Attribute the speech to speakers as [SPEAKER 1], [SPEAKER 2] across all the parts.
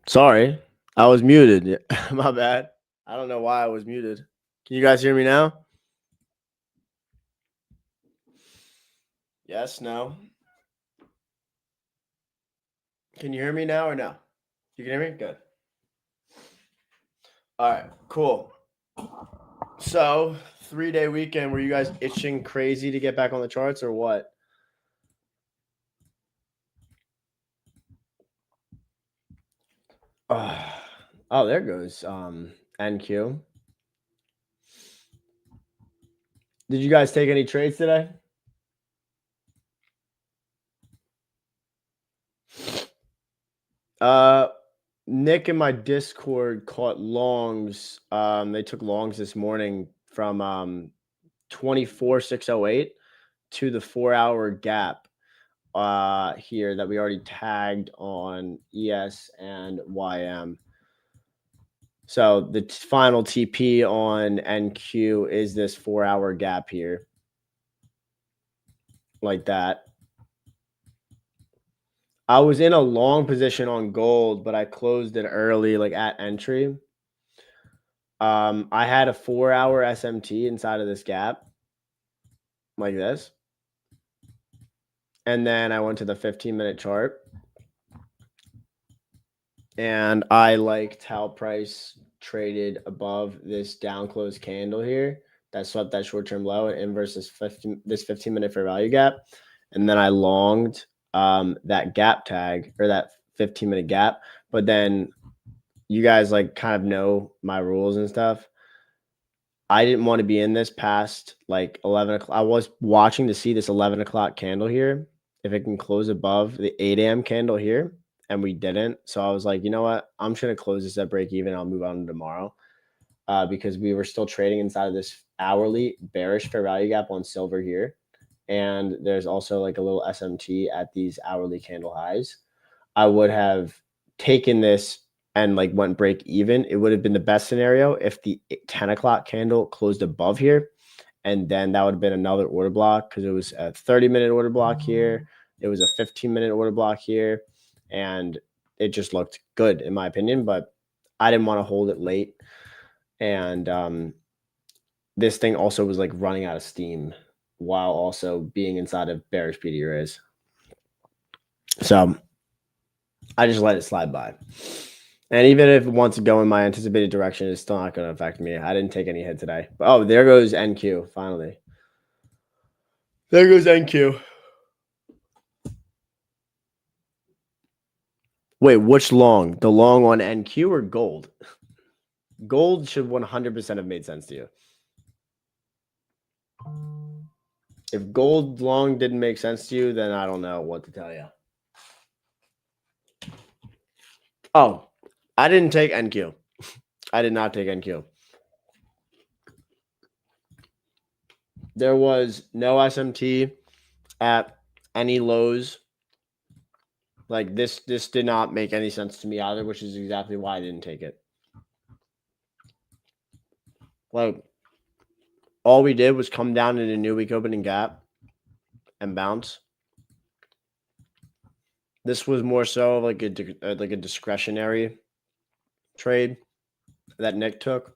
[SPEAKER 1] Sorry, I was muted. Yeah, my bad. I don't know why I was muted. Can you guys hear me now? Yes, no. Can you hear me now or no? You can hear me? Good. All right, cool. So, 3-day weekend, were you guys itching crazy to get back on the charts or what? Oh, there goes NQ. Did you guys take any trades today? Nick in my Discord caught longs. They took longs this morning from 24,608 to the 4-hour gap here that we already tagged on ES and YM. So the final TP on NQ is this 4-hour gap here, like that. I was in a long position on gold, but I closed it early, like at entry. I had a 4-hour SMT inside of this gap, like this. And then I went to the 15-minute chart. And I liked how price traded above this down close candle here that swept that short-term low and inverse this 15-minute fair value gap. And then I longed that gap tag or that 15-minute gap. But then you guys like kind of know my rules and stuff. I didn't want to be in this past like 11 o'clock. I was watching to see this 11 o'clock candle here. If it can close above the 8 a.m. candle here, and we didn't. So I was like, you know what? I'm just going to close this at break even. I'll move on tomorrow because we were still trading inside of this hourly bearish fair value gap on silver here. And there's also like a little SMT at these hourly candle highs. I would have taken this and like went break even. It would have been the best scenario if the 10 o'clock candle closed above here. And then that would have been another order block because it was a 30-minute order block here. It was a 15-minute order block here. And it just looked good in my opinion, but I didn't want to hold it late. And this thing also was like running out of steam while also being inside of bearish PD arrays. So I just let it slide by. And even if it wants to go in my anticipated direction, it's still not going to affect me. I didn't take any hit today. But, oh, there goes NQ, finally. There goes NQ. Wait, which long? The long on NQ or gold? Gold should 100% have made sense to you. If gold long didn't make sense to you, then I don't know what to tell you. Oh, I didn't take NQ. I did not take NQ. There was no SMT at any lows. Like this did not make any sense to me either, which is exactly why I didn't take it. Like all we did was come down in a new week opening gap and bounce. This was more so like a discretionary trade that Nick took,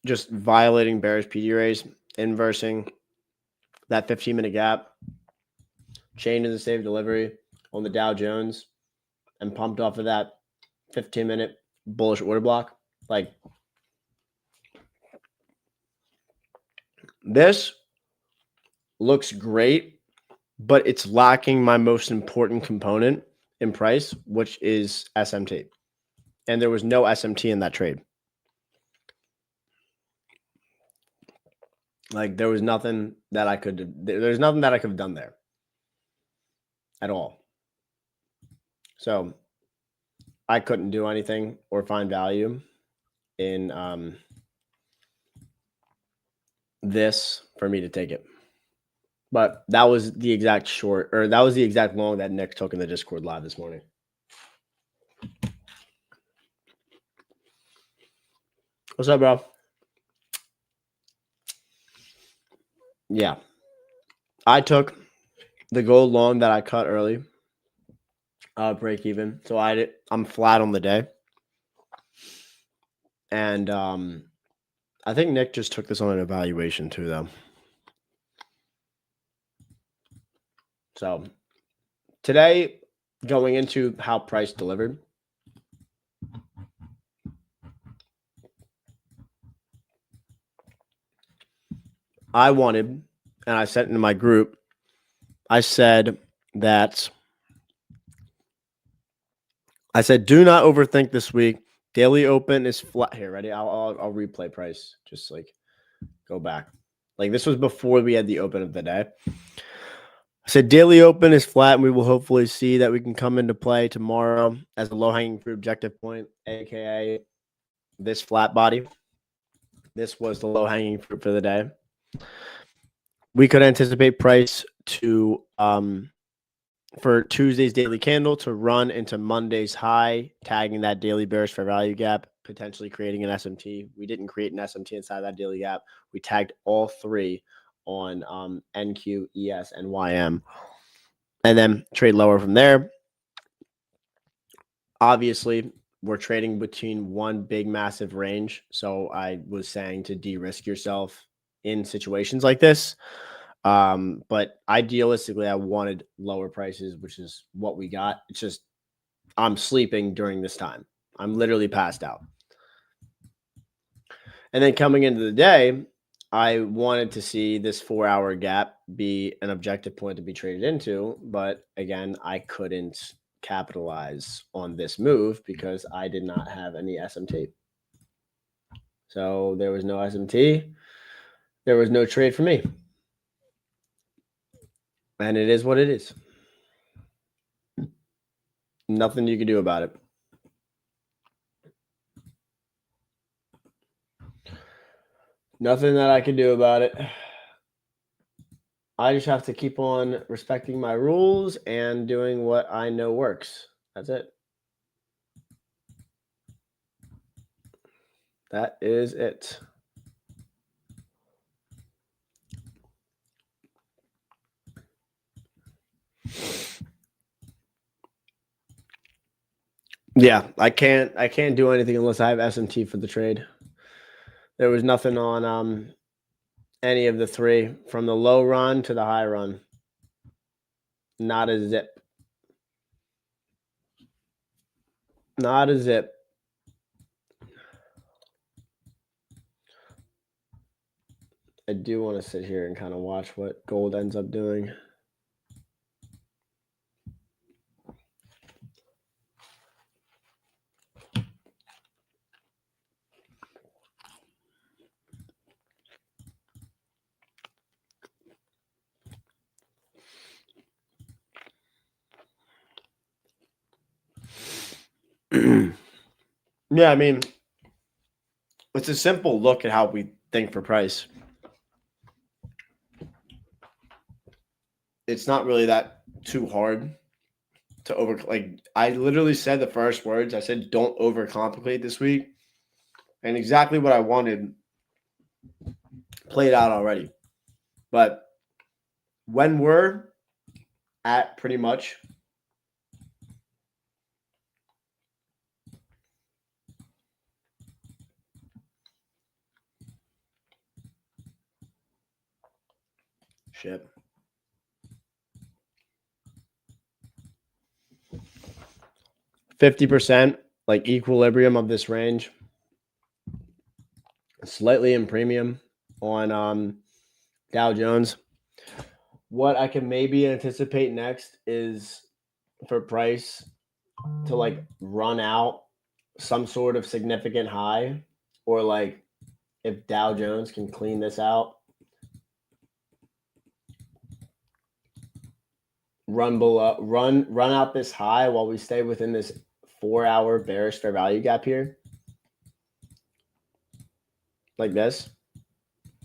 [SPEAKER 1] just violating bearish PD rays, inversing that 15-minute gap, chained in the save delivery on the Dow Jones, and pumped off of that 15-minute bullish order block. Like this looks great, but it's lacking my most important component in price, which is SMT. And there was no SMT in that trade. Like there was nothing that I could, there's nothing that I could have done there at all. So I couldn't do anything or find value in this for me to take it. But that was the exact short, or that was the exact long that Nick took in the Discord live this morning. What's up, bro? Yeah. I took the gold long that I cut early. break even. So I'm flat on the day. And I think Nick just took this on an evaluation too, though. So today, going into how price delivered, I wanted, and I sent into my group, I said, do not overthink this week. Daily open is flat. Here, ready? I'll replay price. Just like go back. Like this was before we had the open of the day. I said daily open is flat, and we will hopefully see that we can come into play tomorrow as a low-hanging fruit objective point, aka this flat body. This was the low-hanging fruit for the day. We could anticipate price to for Tuesday's daily candle to run into Monday's high, tagging that daily bearish fair value gap, potentially creating an SMT. We didn't create an SMT inside that daily gap. We tagged all three on NQ, ES, and YM, and then trade lower from there. Obviously, we're trading between one big, massive range. So I was saying to de-risk yourself in situations like this. But idealistically, I wanted lower prices, which is what we got. It's just I'm sleeping during this time. I'm literally passed out. And then coming into the day, I wanted to see this 4-hour gap be an objective point to be traded into. But again, I couldn't capitalize on this move because I did not have any SMT. So there was no SMT. There was no trade for me. And it is what it is. Nothing you can do about it. Nothing that I can do about it. I just have to keep on respecting my rules and doing what I know works. That's it. That is it. Yeah, I can't do anything unless I have SMT for the trade. There was nothing on any of the three, from the low run to the high run. Not a zip. Not a zip. I do want to sit here and kind of watch what gold ends up doing. Yeah, I mean, it's a simple look at how we think for price. It's not really that too hard to I literally said the first words. I said, don't overcomplicate this week. And exactly what I wanted played out already. But when we're at pretty much shit. 50% like equilibrium of this range, slightly in premium on Dow Jones. What I can maybe anticipate next is for price to like run out some sort of significant high, or like if Dow Jones can clean this out, run out this high while we stay within this 4-hour bearish fair value gap here, like this.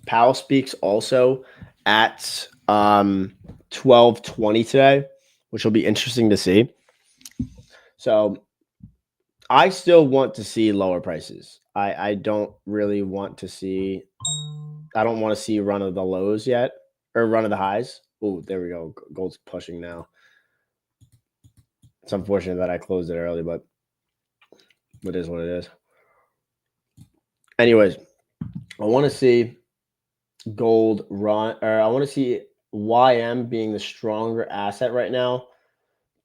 [SPEAKER 1] Powell speaks also at 12:20 today, which will be interesting to see. So I still want to see lower prices. I don't really want to see. I don't want to see run of the lows yet, or run of the highs. Oh, there we go. Gold's pushing now. It's unfortunate that I closed it early, but it is what it is. Anyways, I want to see gold run, or I want to see YM being the stronger asset right now,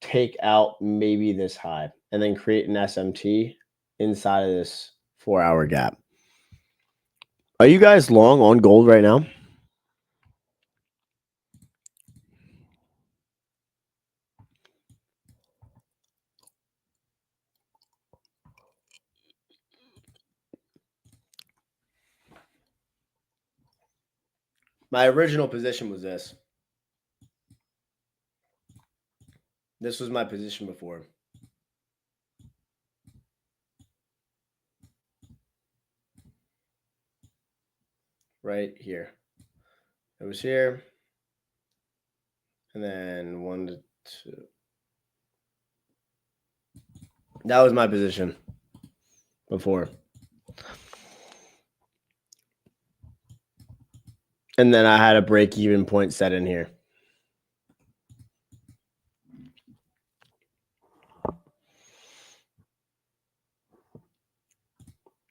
[SPEAKER 1] take out maybe this high, and then create an SMT inside of this 4-hour gap. Are you guys long on gold right now? My original position was this. This was my position before. Right here. It was here. And then 1 to 2. That was my position before. And then I had a break-even point set in here.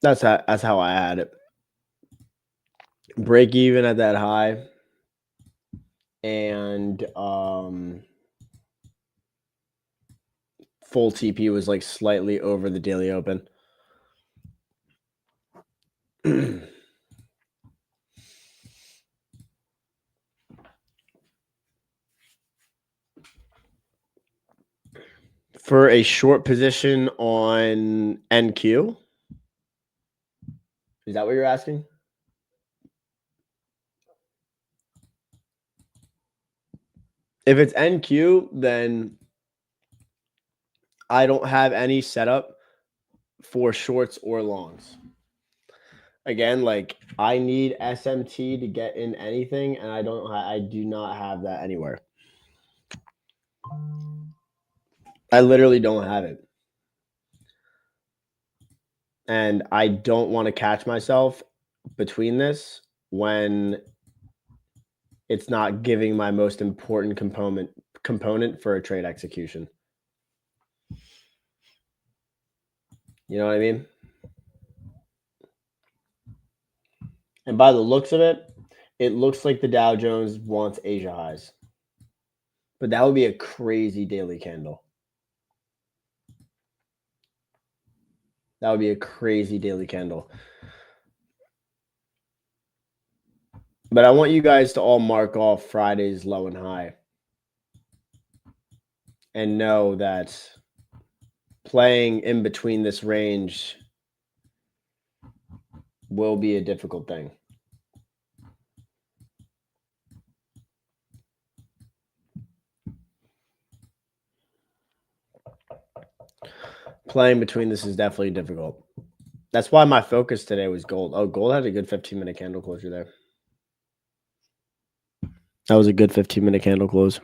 [SPEAKER 1] That's how I had it. Break even at that high, and full TP was like slightly over the daily open. For a short position on NQ, is that what you're asking? If it's NQ, then I don't have any setup for shorts or longs. Again, like I need SMT to get in anything, and I do not have that anywhere. I literally don't have it. And I don't want to catch myself between this when it's not giving my most important component for a trade execution. You know what I mean? And by the looks of it, it looks like the Dow Jones wants Asia highs. But that would be a crazy daily candle. That would be a crazy daily candle. But I want you guys to all mark off Friday's low and high. And know that playing in between this range will be a difficult thing. Playing between this is definitely difficult. That's why my focus today was gold. Oh, gold had a good 15-minute candle closure there. That was a good 15-minute candle close.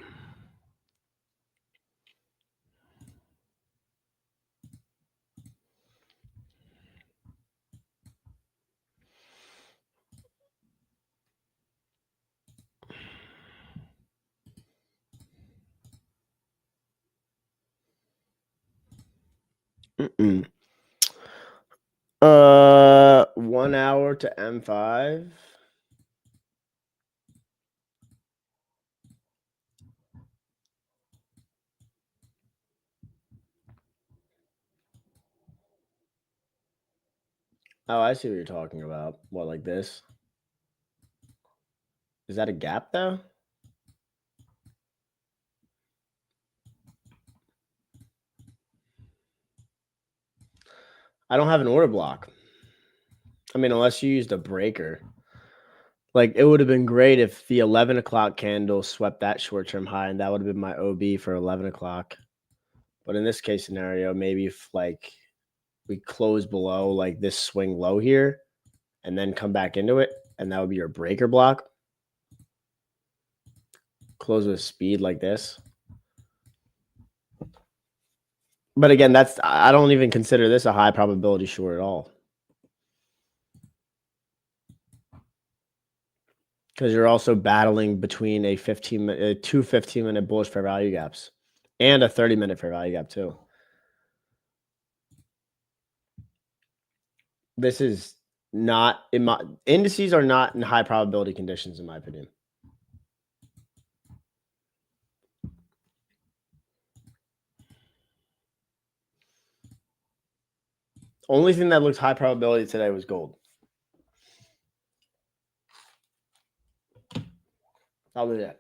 [SPEAKER 1] Mm-mm. 1 hour to M5. Oh, I see what you're talking about. What, like this? Is that a gap though? I don't have an order block. I mean, unless you used a breaker. Like, it would have been great if the 11 o'clock candle swept that short-term high, and that would have been my OB for 11 o'clock. But in this case scenario, maybe if, like, we close below, like, this swing low here and then come back into it, and that would be your breaker block. Close with speed like this. But again, I don't even consider this a high probability short at all. Because you're also battling between two 15-minute bullish fair value gaps. and a 30-minute fair value gap too. This is not indices are not in high probability conditions, in my opinion. Only thing that looked high probability today was gold. I'll do that.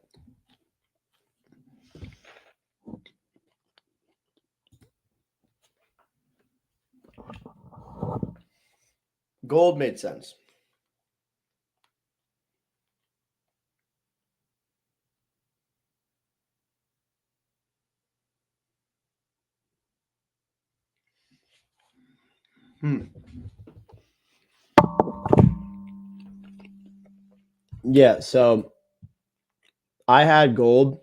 [SPEAKER 1] Gold made sense. Yeah, so I had gold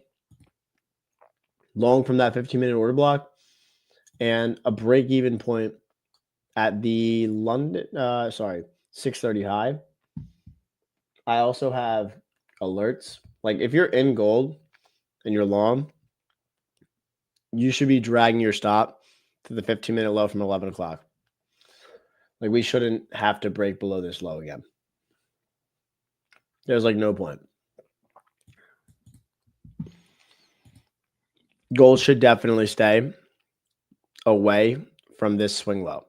[SPEAKER 1] long from that 15-minute order block and a break-even point at the London 630 high. I also have alerts. Like if you're in gold and you're long, you should be dragging your stop to the 15-minute low from 11 o'clock. Like we shouldn't have to break below this low again. There's like no point. Gold should definitely stay away from this swing low.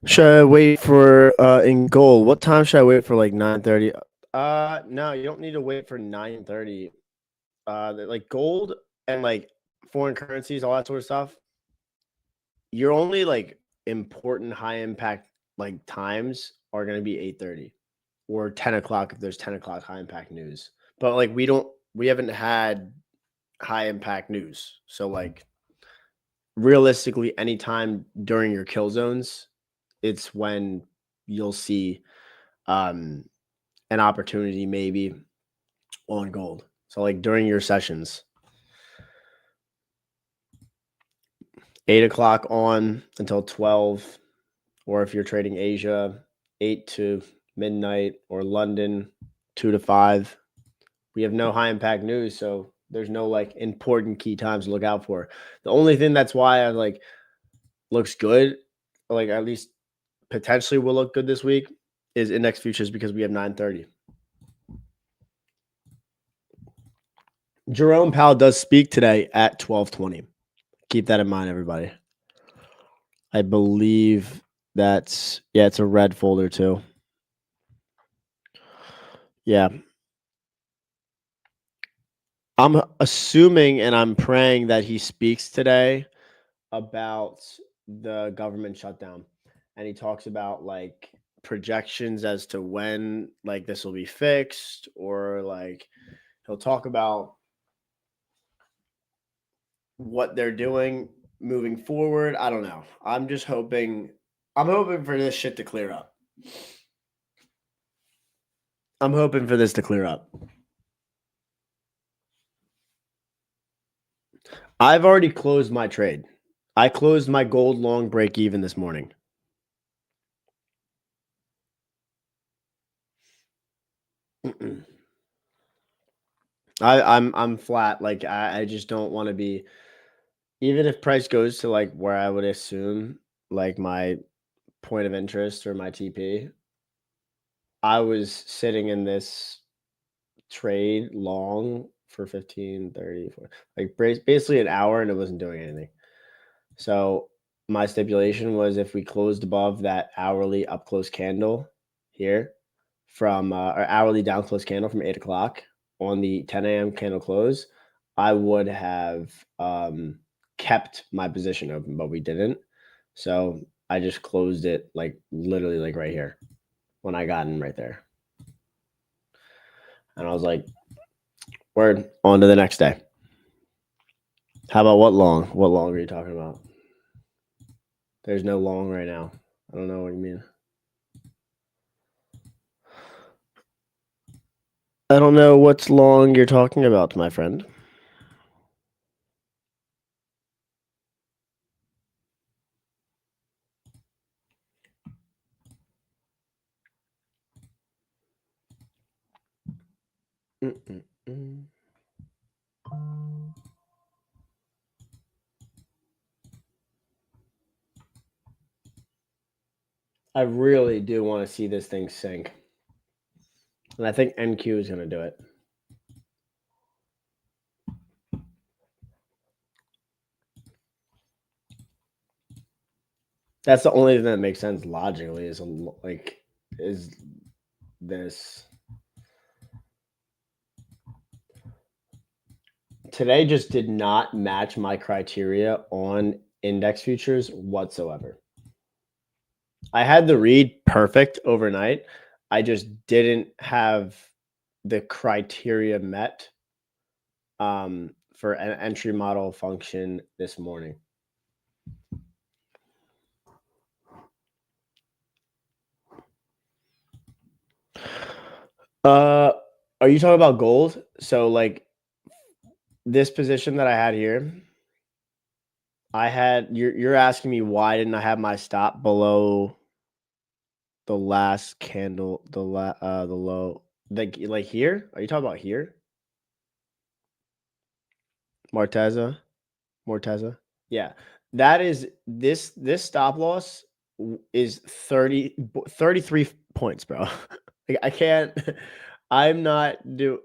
[SPEAKER 1] Should I wait for in gold? What time should I wait for? Like 9:30? No, you don't need to wait for 9:30. Like gold and like foreign currencies, all that sort of stuff. Your only like important high impact like times are going to be 8:30 or 10 o'clock if there's 10 o'clock high impact news. But like we haven't had high impact news. So like realistically, anytime during your kill zones, it's when you'll see an opportunity maybe on gold. So like during your sessions, 8 o'clock on until 12, or if you're trading Asia, 8 to midnight, or London, 2 to 5. We have no high impact news, so there's no like important key times to look out for. The only thing that's why I like looks good, like at least potentially will look good this week, is index futures because we have 9:30. Jerome Powell does speak today at 12:20. Keep that in mind, everybody. I believe it's a red folder too. Yeah. I'm assuming and I'm praying that he speaks today about the government shutdown. And he talks about like projections as to when like this will be fixed, or like he'll talk about what they're doing moving forward. I don't know. I'm hoping for this shit to clear up. I'm hoping for this to clear up. I've already closed my trade. I closed my gold long break even this morning. I'm flat. Like I just don't want to be, even if price goes to like where I would assume like my point of interest or my TP. I was sitting in this trade long for 15, 30, 40, like basically an hour, and it wasn't doing anything. So my stipulation was if we closed above that hourly up close candle here from or hourly down close candle from 8 o'clock on the 10 a.m. candle close, I would have kept my position open, but we didn't. So I just closed it like literally like right here when I got in right there. And I was like, word, on to the next day. How about what long? What long are you talking about? There's no long right now. I don't know what you mean. I don't know what's long you're talking about, my friend. I really do want to see this thing sink. And I think NQ is going to do it. That's the only thing that makes sense logically is this. Today just did not match my criteria on index futures whatsoever. I had the read perfect overnight. I just didn't have the criteria met for an entry model function this morning. Are you talking about gold? So like this position that I had here, you're asking me why didn't I have my stop below the last candle, the low, like here? Are you talking about here? Morteza? Yeah. That is this stop loss is 33 points, bro. Like I can't I'm not do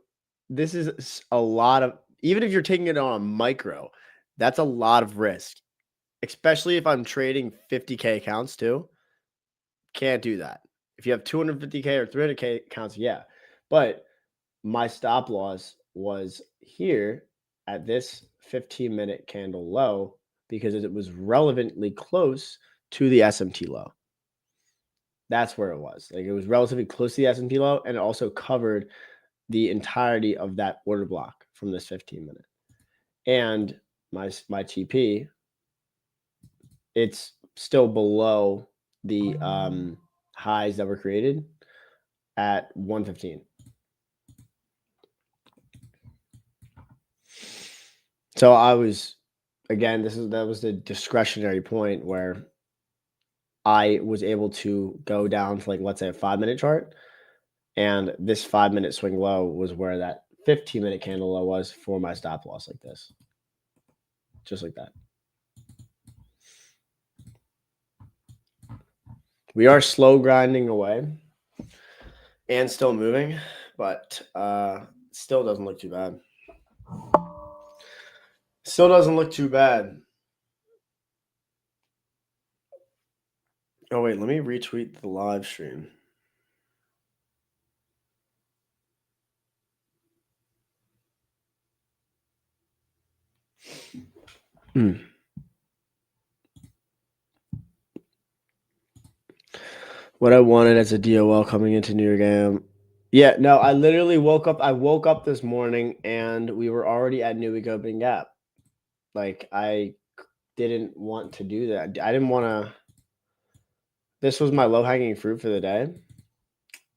[SPEAKER 1] this is a lot of, even if you're taking it on a micro, that's a lot of risk. Especially if I'm trading 50K accounts too. Can't do that. If you have 250K or 300K accounts, yeah. But my stop loss was here at this 15-minute candle low because it was relevantly close to the SMT low. That's where it was. Like it was relatively close to the SMT low, and it also covered the entirety of that order block from this 15-minute. And my TP, it's still below the highs that were created at 115. So I was, again, that was the discretionary point where I was able to go down to, like, let's say a 5-minute chart, and this 5-minute swing low was where that 15-minute candle low was for my stop loss, like this, just like that. We are slow grinding away and still moving, but still doesn't look too bad. Still doesn't look too bad. Oh, wait, let me retweet the live stream. What I wanted as a DOL coming into New York game. Yeah, no, I literally woke up. I woke up this morning and we were already at New Week opening gap. Like I didn't want to do that. I didn't want to. This was my low hanging fruit for the day.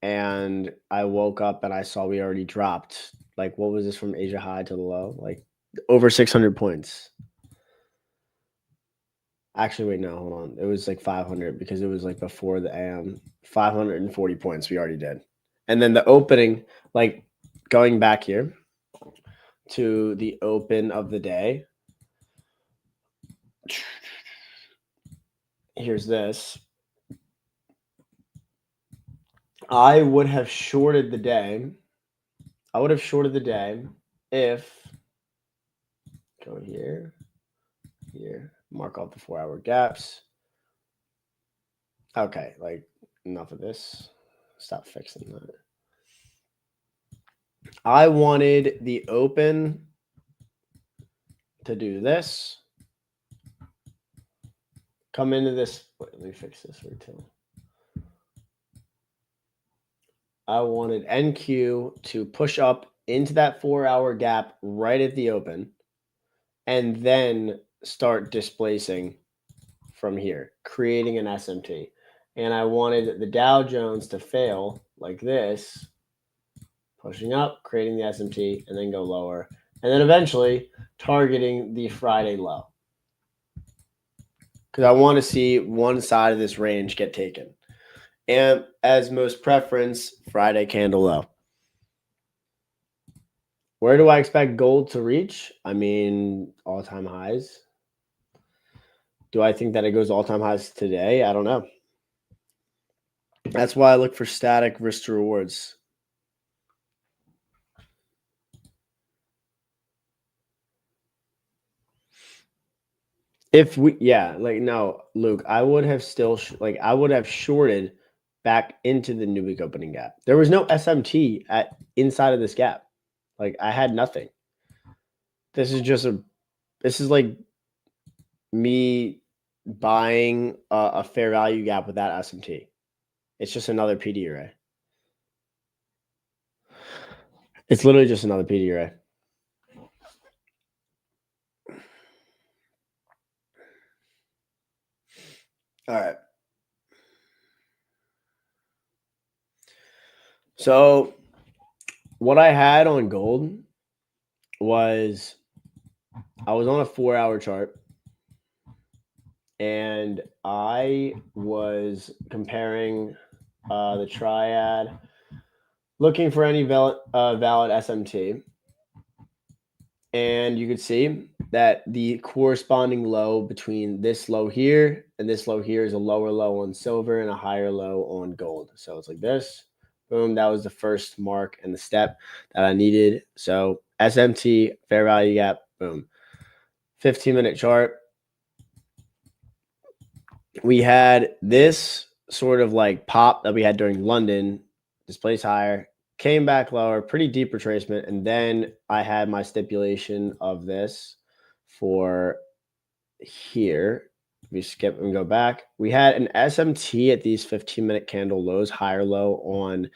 [SPEAKER 1] And I woke up and I saw we already dropped. Like, what was this from Asia high to the low? Like over 600 points. Actually, wait, no, hold on. It was like 500 because it was like before the AM. 540 points we already did. And then the opening, like going back here to the open of the day. Here's this. I would have shorted the day. If go here, mark off the 4-hour gaps. Okay, like enough of this. Stop fixing that. I wanted the open to do this. Come into this. Wait, let me fix this for too. I wanted NQ to push up into that 4-hour gap right at the open and then start displacing from here, creating an SMT. And I wanted the Dow Jones to fail like this, pushing up, creating the SMT, and then go lower. And then eventually targeting the Friday low. Because I want to see one side of this range get taken. And as most preference, Friday candle low. Where do I expect gold to reach? I mean, all-time highs. Do I think that it goes all-time highs today? I don't know. That's why I look for static risk to rewards. If we, yeah, like no, Luke, I would have still I would have shorted back into the new week opening gap. There was no SMT at inside of this gap. Like I had nothing. This is like me buying a fair value gap with that SMT. It's just another PD array. It's literally just another PD array. All right. So what I had on gold was I was on a 4-hour chart and I was comparing the triad, looking for any valid SMT. And you could see that the corresponding low between this low here and this low here is a lower low on silver and a higher low on gold. So it's like this. Boom. That was the first mark and the step that I needed. So SMT, fair value gap, boom. 15-minute chart. We had this sort of like pop that we had during London, displays higher, came back lower, pretty deep retracement. And then I had my stipulation of this for here. We skip and go back. We had an SMT at these 15-minute candle lows, higher low on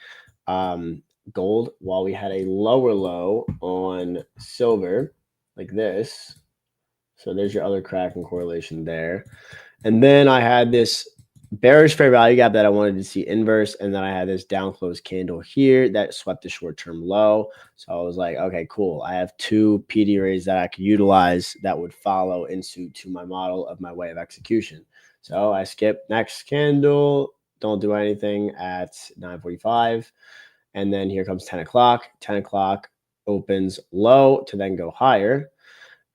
[SPEAKER 1] gold, while we had a lower low on silver, like this. So there's your other crack and correlation there. And then I had this bearish fair value gap that I wanted to see inverse. And then I had this down close candle here that swept the short-term low. So I was like, okay, cool. I have two PD arrays that I could utilize that would follow in suit to my model of my way of execution. So I skip next candle, don't do anything at 9:45. And then here comes 10 o'clock. 10 o'clock opens low to then go higher.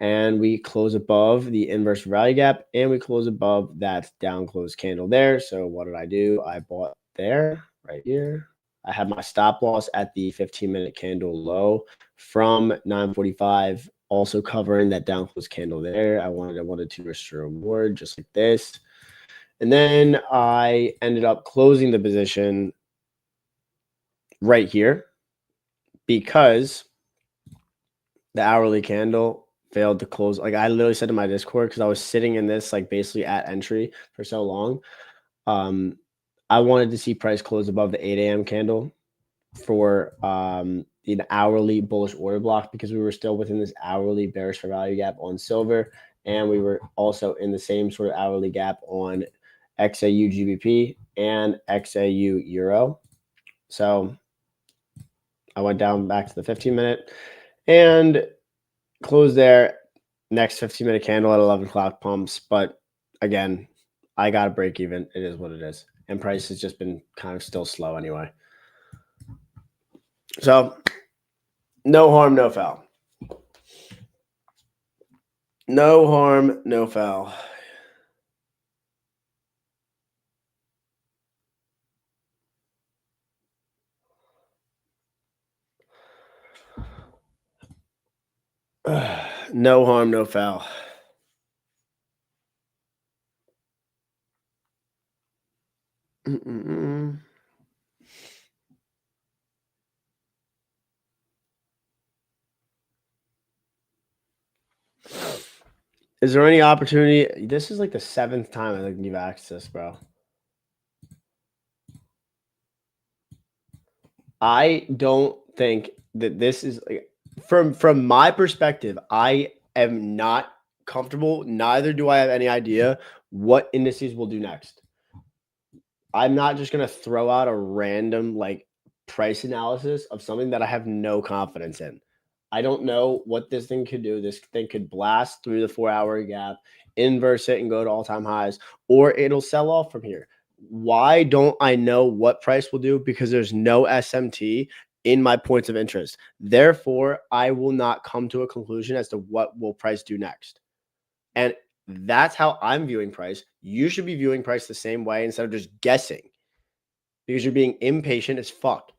[SPEAKER 1] And we close above the inverse value gap and we close above that down close candle there. So what did I do? I bought there right here. I had my stop loss at the 15-minute candle low from 9:45, also covering that down close candle there. I wanted to risk reward just like this. And then I ended up closing the position right here because the hourly candle failed to close. Like I literally said to my Discord, because I was sitting in this like basically at entry for so long. I wanted to see price close above the 8 a.m. candle for an hourly bullish order block because we were still within this hourly bearish for value gap on silver. And we were also in the same sort of hourly gap on XAU GBP and XAU Euro. So I went down back to the 15-minute and close there. Next 15-minute candle at 11 o'clock pumps. But again, I got to break even. It is what it is. And price has just been kind of still slow anyway. So no harm, no foul. No harm, no foul. No harm, no foul. Is there any opportunity? This is like the 7th time I think you've asked this, bro. I don't think that this is like, from my perspective, I am not comfortable. Neither do I have any idea what indices will do next. I'm not just going to throw out a random like price analysis of something that I have no confidence in. I don't know what this thing could do. This thing could blast through the 4-hour gap, inverse it and go to all-time highs, or it'll sell off from here. Why don't I know what price will do? Because there's no SMT in my points of interest. Therefore, I will not come to a conclusion as to what will price do next. And that's how I'm viewing price. You should be viewing price the same way instead of just guessing, because you're being impatient as fuck.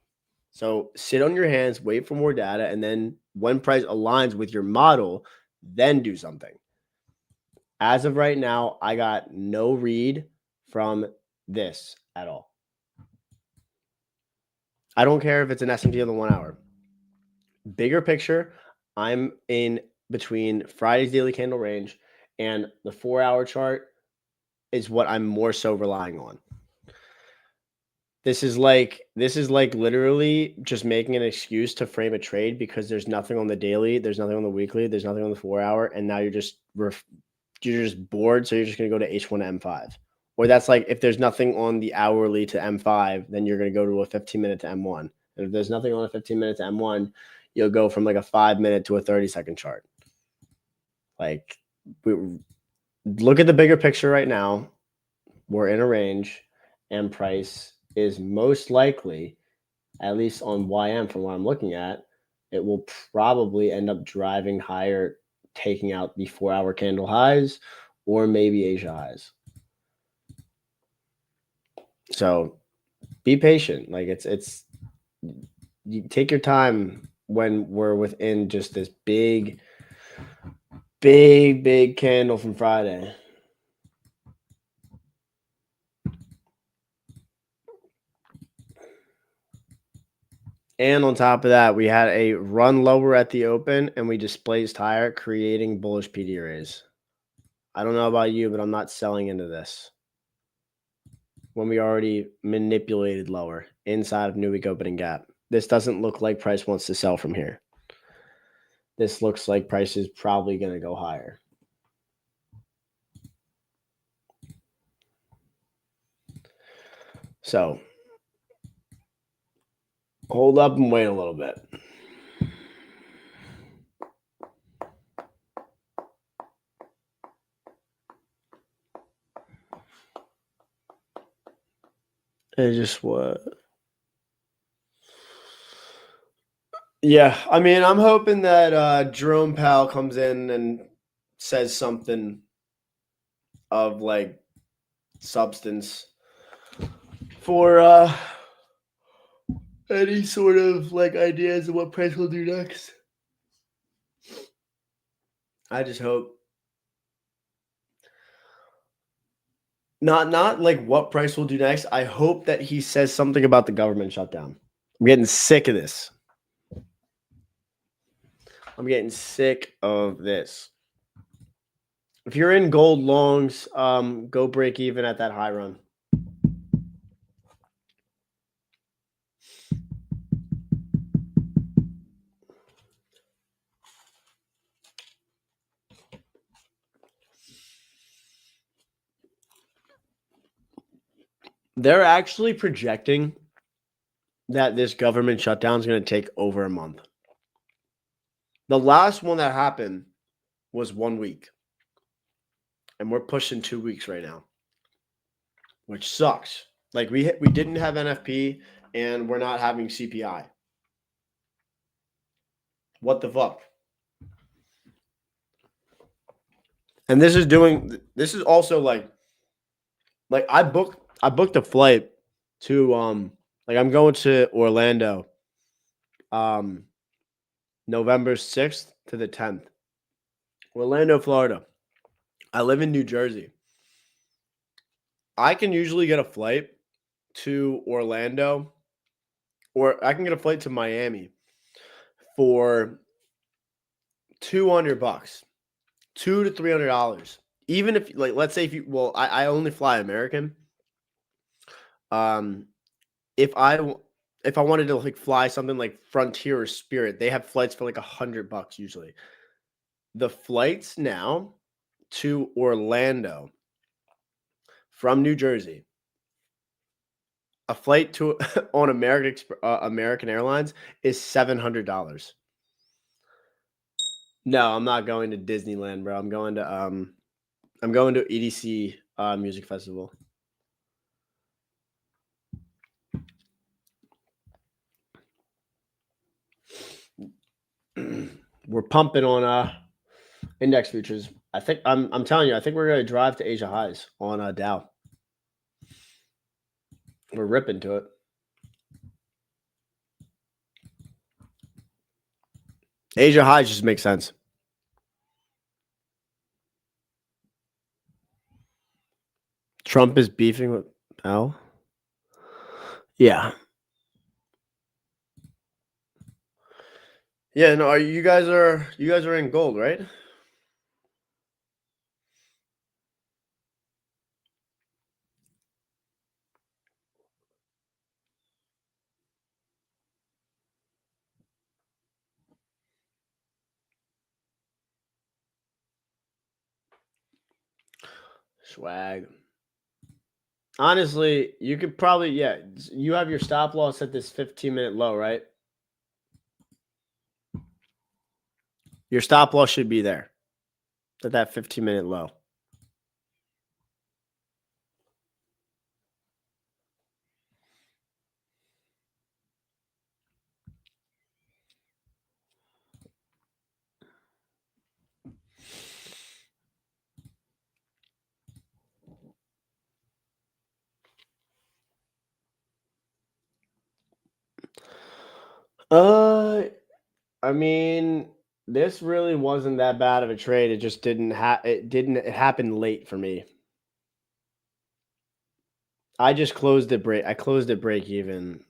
[SPEAKER 1] So sit on your hands, wait for more data, and then when price aligns with your model, then do something. As of right now, I got no read from this at all. I don't care if it's an S&P on the 1 hour. Bigger picture, I'm in between Friday's daily candle range and the 4-hour chart is what I'm more so relying on. This is like literally just making an excuse to frame a trade because there's nothing on the daily, there's nothing on the weekly, there's nothing on the 4-hour, and now you're just bored, so you're just going to go to H1 to M5. Or that's like if there's nothing on the hourly to M5, then you're going to go to a 15-minute to M1. And if there's nothing on a 15-minute to M1, you'll go from like a 5-minute to a 30-second chart. Like, look at the bigger picture right now. We're in a range, and price is most likely, at least on YM from what I'm looking at, it will probably end up driving higher, taking out the 4-hour candle highs or maybe Asia highs. So be patient. Like it's you take your time when we're within just this big candle from Friday. And on top of that, we had a run lower at the open and we displaced higher, creating bullish PD arrays. I don't know about you, but I'm not selling into this when we already manipulated lower inside of new week opening gap. This doesn't look like price wants to sell from here. This looks like price is probably going to go higher. So hold up and wait a little bit. It just what? Yeah, I mean, I'm hoping that Jerome Powell comes in and says something of like substance for any sort of like ideas of what price will do next. I just hope not like what price will do next. I hope that he says something about the government shutdown. I'm getting sick of this. I'm getting sick of this. If you're in gold longs, go break even at that high run. They're actually projecting that this government shutdown is going to take over a month. The last one that happened was 1 week. And we're pushing 2 weeks right now, which sucks. Like we didn't have NFP and we're not having CPI. What the fuck? And this is also like I booked a flight to like I'm going to Orlando November 6th to the 10th. Orlando, Florida. I live in New Jersey. I can usually get a flight to Orlando, or I can get a flight to Miami for $200, $200 to $300. Even if, like, let's say I only fly American. If I wanted to like fly something like Frontier or Spirit, they have flights for like $100 usually. The flights now to Orlando from New Jersey, a flight to on American Airlines is $700. No, I'm not going to Disneyland, bro. I'm going to EDC Music Festival. We're pumping on index futures. I think I'm telling you, I think we're gonna drive to Asia highs on Dow. We're ripping to it. Asia highs just make sense. Trump is beefing with Powell. Yeah. Yeah, no, you guys are in gold, right? Swag. Honestly, you could probably, you have your stop loss at this 15-minute low, right? Your stop loss should be there at that 15-minute low. I mean, this really wasn't that bad of a trade. It just it happened late for me. I closed it break even.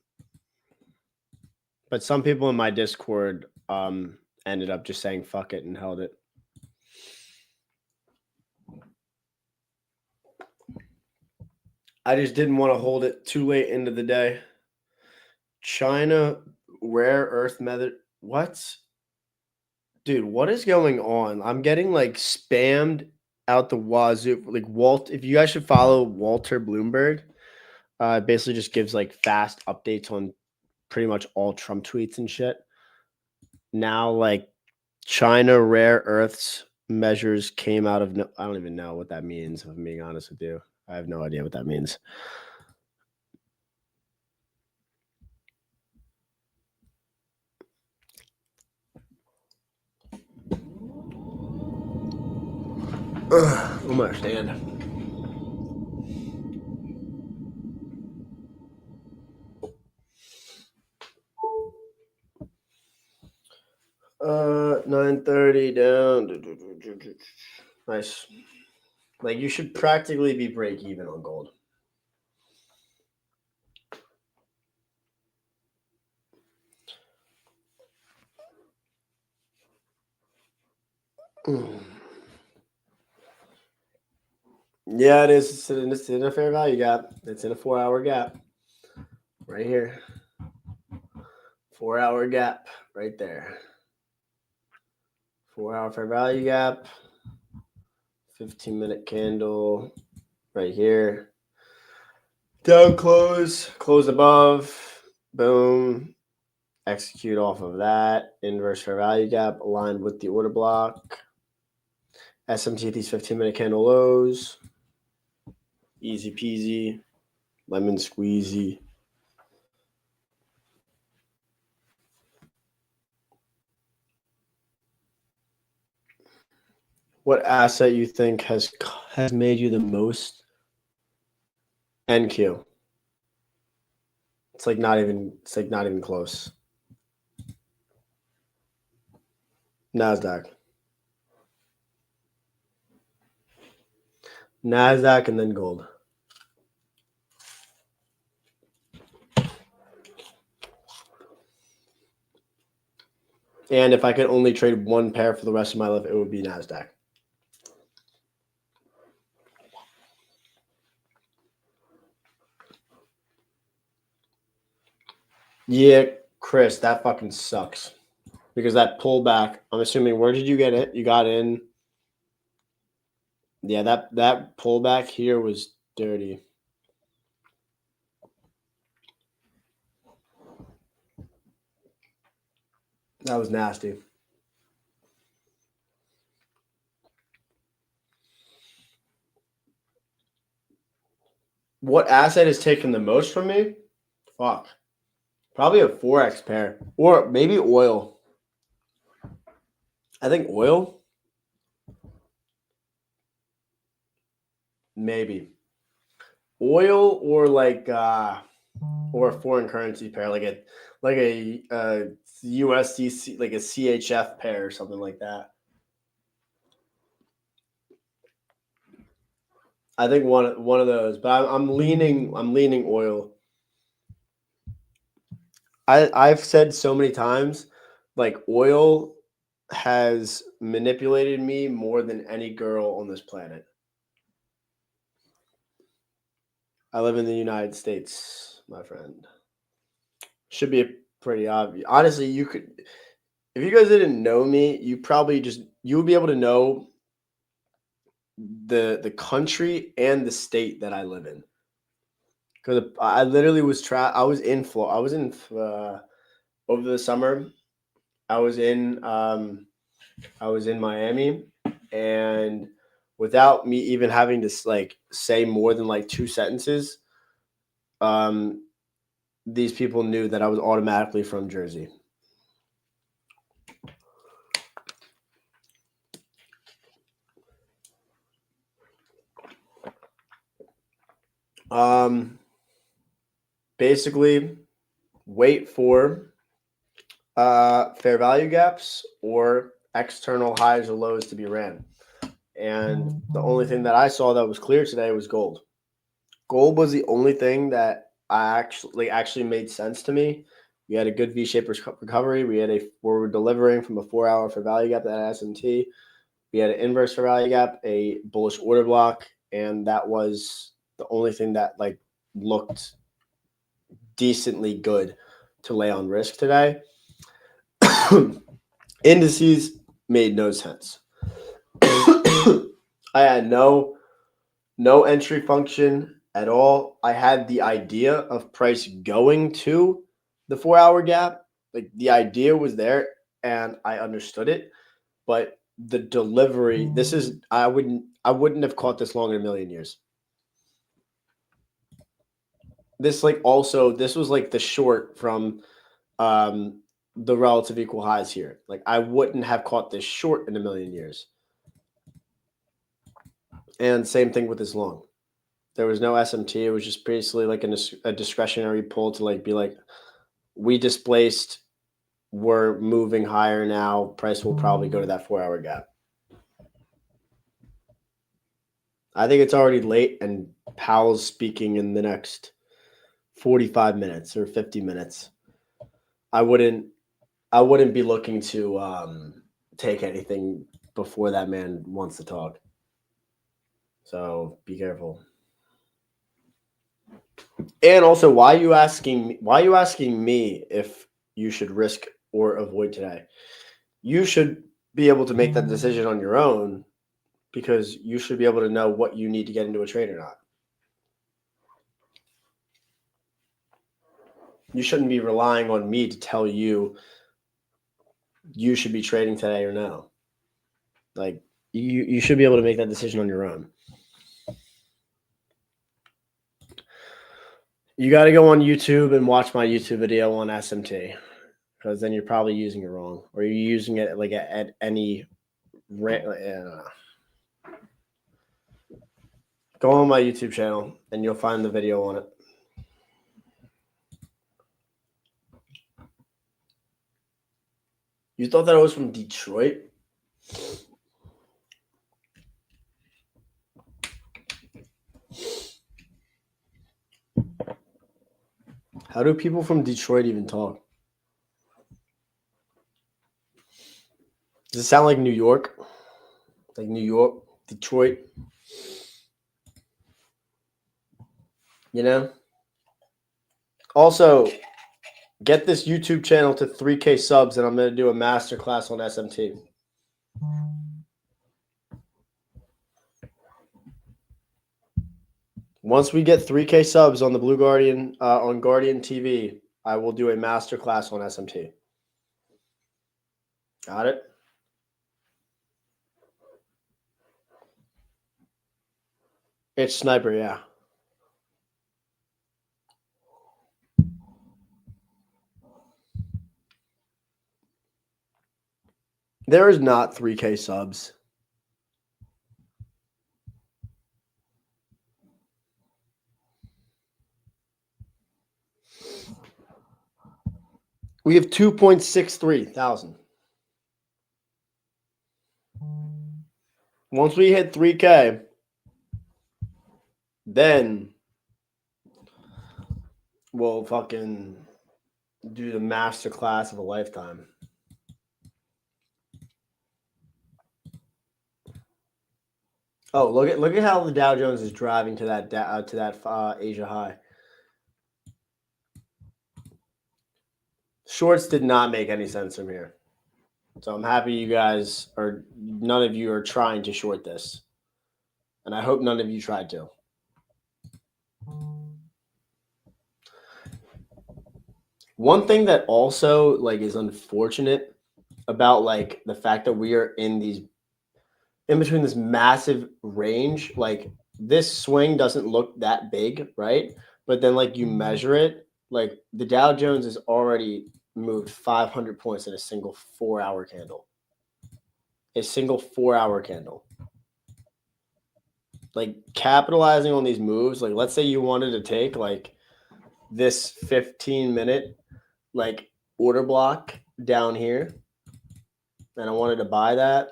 [SPEAKER 1] But some people in my Discord ended up just saying fuck it and held it. I just didn't want to hold it too late into the day. China rare earth method. What? Dude, what is going on? I'm getting like spammed out the wazoo. Like if you guys should follow Walter Bloomberg, basically just gives like fast updates on pretty much all Trump tweets and shit. Now, like China rare earths measures came out of I don't even know what that means, if I'm being honest with you. I have no idea what that means. I don't understand. 9:30 down. Nice. Like you should practically be break even on gold. Yeah, it is. It's in a fair value gap. It's in a 4-hour gap. Right here. 4-hour gap right there. 4-hour fair value gap. 15-minute candle right here. Down close above. Boom. Execute off of that. Inverse fair value gap aligned with the order block. SMT at these 15-minute candle lows. Easy peasy. Lemon squeezy. What asset you think has made you the most? NQ. It's like not even close. NASDAQ and then gold. And if I could only trade one pair for the rest of my life, it would be NASDAQ. Yeah, Chris, that fucking sucks. Because that pullback, I'm assuming, where did you get it? You got in. Yeah, that pullback here was dirty. That was nasty. What asset has taken the most from me? Fuck. Probably a forex pair. Or maybe oil. I think oil, maybe oil or or a foreign currency pair, like a USDC, like a CHF pair or something like that. I think one of those, but I'm leaning oil. I've said so many times, like oil has manipulated me more than any girl on this planet. I live in the United States, my friend. Should be pretty obvious. Honestly, you could, if you guys didn't know me, you would be able to know the country and the state that I live in. Because I literally I was in Florida. Over the summer. I was in I was in Miami, and without me even having to like say more than like two sentences, um, these people knew that I was automatically from Jersey. Basically, wait for fair value gaps or external highs or lows to be ran. And the only thing that I saw that was clear today was gold. Gold was the only thing that I actually made sense to me. We had a good V-shaped recovery. We were delivering from a 4 hour for value gap at SMT. We had an inverse for value gap, a bullish order block, and that was the only thing that like looked decently good to lay on risk today. Indices made no sense. I had no entry function at all. I had the idea of price going to the 4 hour gap. Like the idea was there and I understood it, but the delivery, I wouldn't have caught this long in a million years. This was like the short from the relative equal highs here. Like I wouldn't have caught this short in a million years. And same thing with this long. There was no SMT. It was just basically like a discretionary pull to like be like, we displaced, we're moving higher now. Price will probably go to that 4 hour gap. I think it's already late and Powell's speaking in the next 45 minutes or 50 minutes. I wouldn't be looking to take anything before that man wants to talk. So be careful. And also, why are you asking me if you should risk or avoid today? You should be able to make that decision on your own because you should be able to know what you need to get into a trade or not. You shouldn't be relying on me to tell you should be trading today or no. Like you should be able to make that decision on your own. You got to go on YouTube and watch my YouTube video on SMT because then you're probably using it wrong, or you're using it like at any rate. Go on my YouTube channel and you'll find the video on it. You thought that I was from Detroit? How do people from Detroit even talk? Does it sound like New York? Like New York, Detroit? You know? Also, get this YouTube channel to 3K subs and I'm going to do a masterclass on SMT. Once we get 3K subs on the Blue Guardian, on GuardianTV, I will do a masterclass on SMT. Got it? It's Sniper, yeah. There is not 3K subs. We have 2.63 thousand. Once we hit 3K, then we'll fucking do the master class of a lifetime. Oh, look at how the Dow Jones is driving to that Asia high. Shorts did not make any sense from here. So I'm happy you guys are, none of you are trying to short this. And I hope none of you tried to. One thing that also like is unfortunate about like the fact that we are in between this massive range, like this swing doesn't look that big, right? But then like you measure it, like the Dow Jones has already moved 500 points in a single 4-hour candle. A single 4-hour candle. Like capitalizing on these moves, like let's say you wanted to take like this 15-minute like order block down here, and I wanted to buy that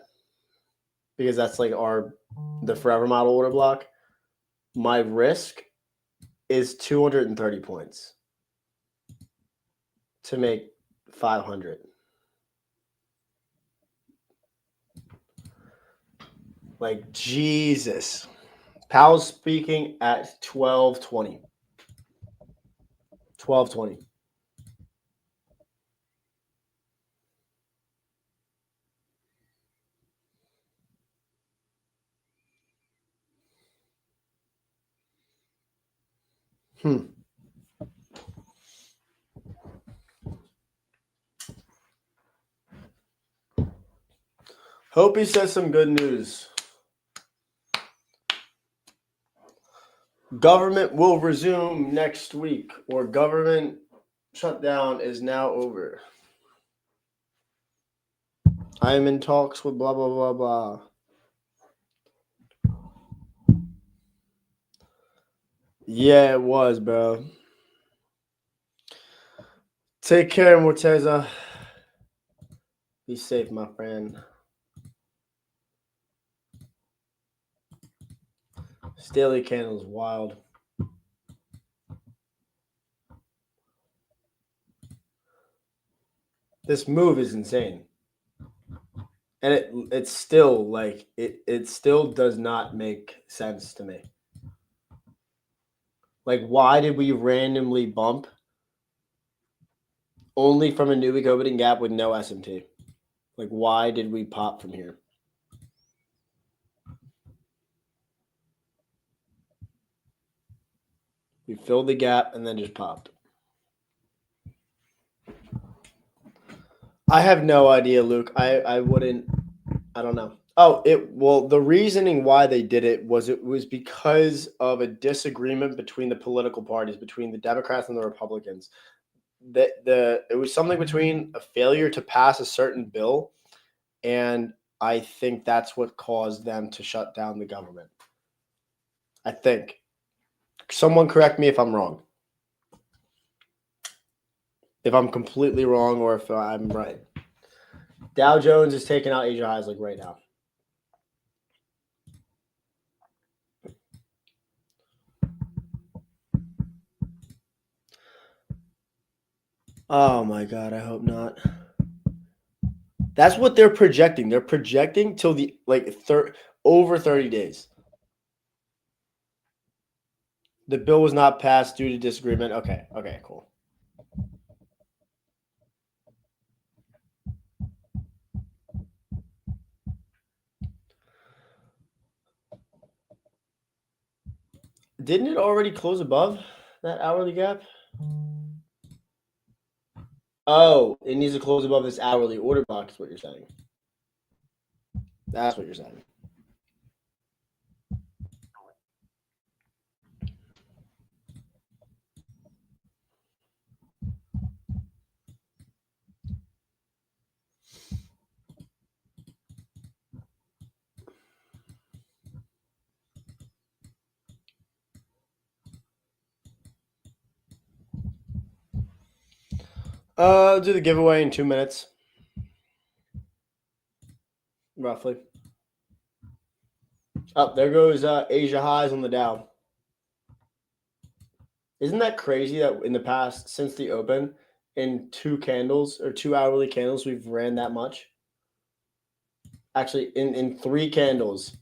[SPEAKER 1] because that's like the forever model order block. My risk is 230 points to make 500. Like Jesus. Powell's speaking at 12:20. 12:20. Hope he says some good news. Government will resume next week, or government shutdown is now over. I am in talks with blah, blah, blah, blah. Yeah, it was, bro. Take care, Morteza. Be safe, my friend. Daily candle is wild. This move is insane. And it's still like it still does not make sense to me. Like, why did we randomly bump only from a new week opening gap with no SMT? Like, why did we pop from here? We filled the gap and then just popped. I have no idea, Luke. I don't know. Oh, the reasoning why they did it was because of a disagreement between the political parties, between the Democrats and the Republicans. It was something between a failure to pass a certain bill, and I think that's what caused them to shut down the government. I think. Someone correct me if I'm wrong. If I'm completely wrong or if I'm right. Dow Jones is taking out Asia highs like right now. Oh my God, I hope not. That's what they're projecting. They're projecting till the over 30 days. The bill was not passed due to disagreement. Okay, cool. Didn't it already close above that hourly gap? Oh, it needs to close above this hourly order block is what you're saying. That's what you're saying. I'll do the giveaway in 2 minutes, roughly. Oh, there goes Asia highs on the Dow. Isn't that crazy that in the past, since the open, in 2 candles or 2 hourly candles, we've ran that much? Actually, in 3 candles,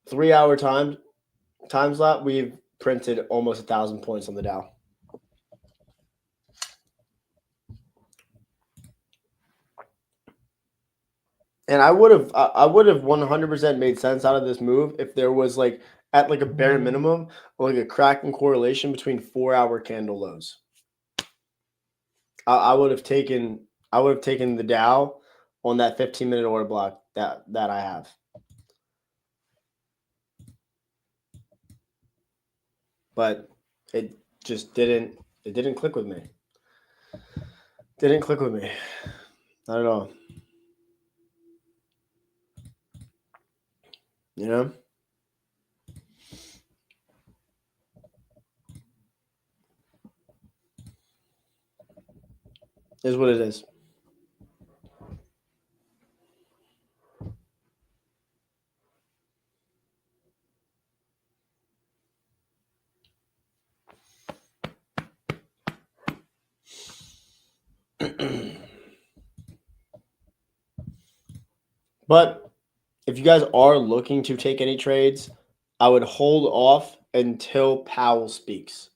[SPEAKER 1] 3 hour time slot, we've printed almost 1,000 points on the Dow. And I would have 100% made sense out of this move if there was like at like a bare minimum like a cracking correlation between 4 hour candle lows. I would have taken the Dow on that 15-minute order block that I have. But it just didn't click with me. Didn't click with me. Not at all. You know? Is what it is. But if you guys are looking to take any trades, I would hold off until Powell speaks.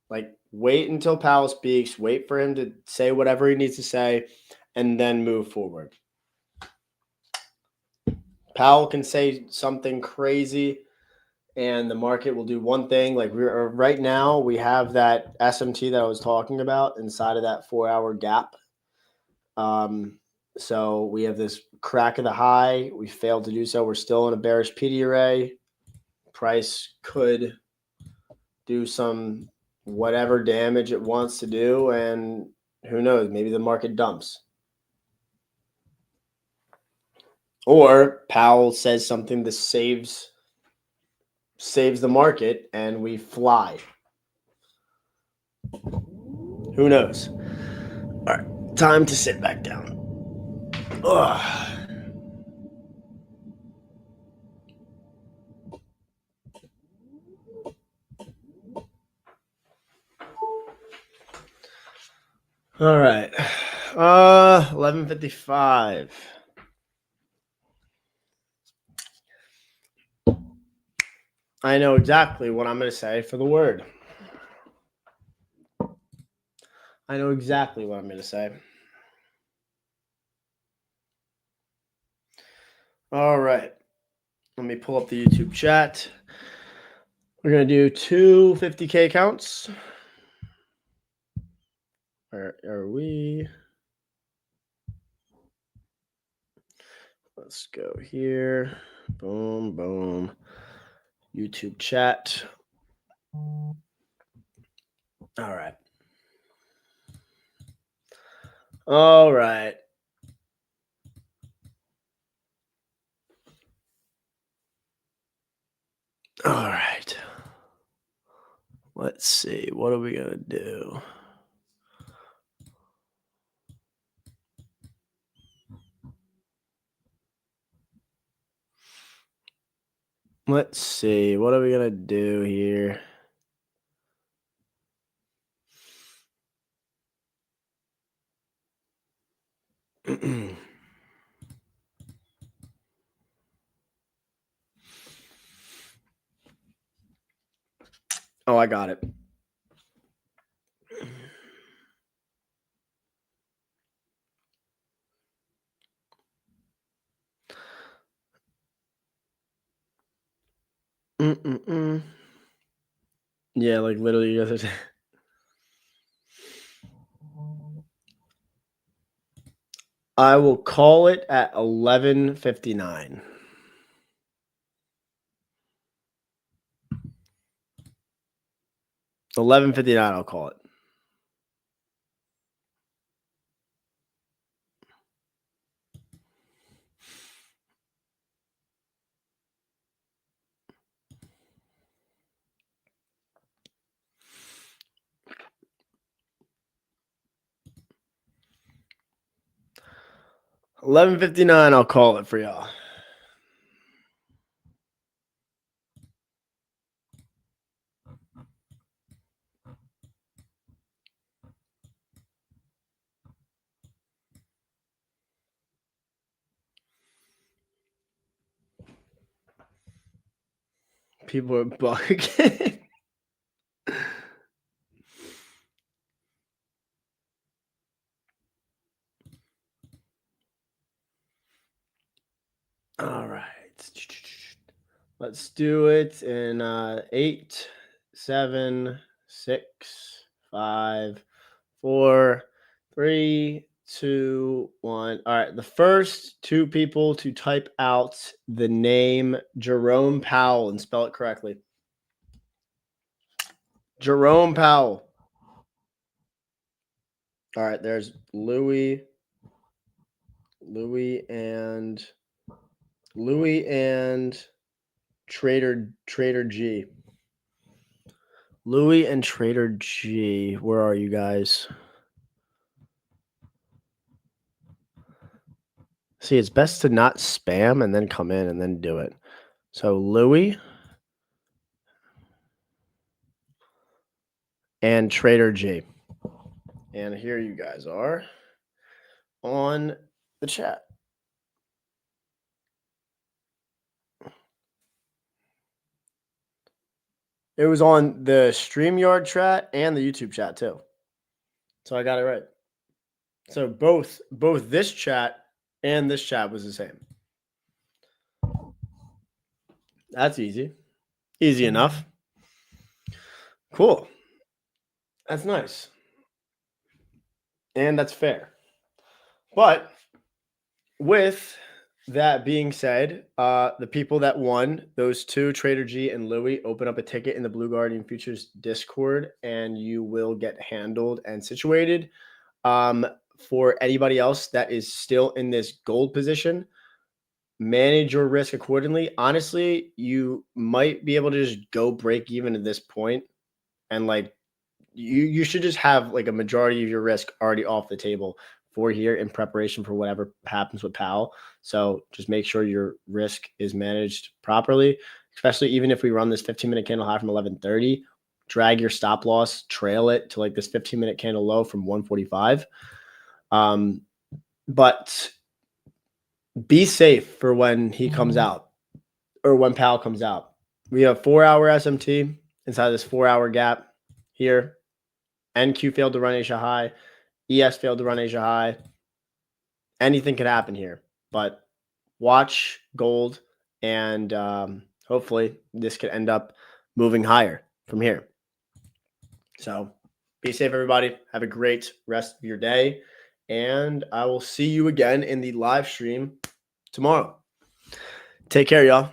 [SPEAKER 1] Like, wait until Powell speaks, wait for him to say whatever he needs to say, and then move forward. Powell can say something crazy, and the market will do one thing. Like, right now, we have that SMT that I was talking about inside of that 4 hour gap. So we have this crack of the high. We failed to do so. We're still in a bearish PD array. Price could do some whatever damage it wants to do, and who knows, maybe the market dumps. Or Powell says something that saves the market and we fly. Who knows? All right, time to sit back down. Ugh. All right. 11:55. I know exactly what I'm going to say for the word. I know exactly what I'm going to say. All right. Let me pull up the YouTube chat. We're going to do 2 50K counts. Where are we? Let's go here. Boom, boom. YouTube chat. All right. All right. All right. Let's see. What are we going to do? Let's see. What are we going to do here? Oh, I got it. Yeah, like literally the other day. I will call it at 11:59. 11:59. I'll call it. 11:59. I'll call it for y'all. People are bugging. All right. Let's do it in 8, 7, 6, 5, 4, 3, 2, 1. All right. The first two people to type out the name Jerome Powell and spell it correctly. Jerome Powell. All right. There's Louis and Trader G. Louis and Trader G. Where are you guys? See, it's best to not spam and then come in and then do it. So Louis and Trader G. And here you guys are on the chat. It was on the StreamYard chat and the YouTube chat too. So I got it right. So both this chat and this chat was the same. That's easy. Easy enough. Cool. That's nice. And that's fair. But with that being said, the people that won, those two, Trader G and Louis, open up a ticket in the Blue Guardian Futures Discord, and you will get handled and situated. For anybody else that is still in this gold position, manage your risk accordingly. Honestly, you might be able to just go break even at this point, and like you should just have like a majority of your risk already off the table for here in preparation for whatever happens with Powell. So just make sure your risk is managed properly, especially even if we run this 15-minute candle high from 11:30, drag your stop loss, trail it to like this 15-minute candle low from 145. But be safe for when he comes out or when Powell comes out. We have 4-hour SMT inside this 4-hour gap here. NQ failed to run Asia high. ES failed to run Asia high. Anything could happen here, but watch gold, and hopefully this could end up moving higher from here. So be safe, everybody. Have a great rest of your day, and I will see you again in the live stream tomorrow. Take care, y'all.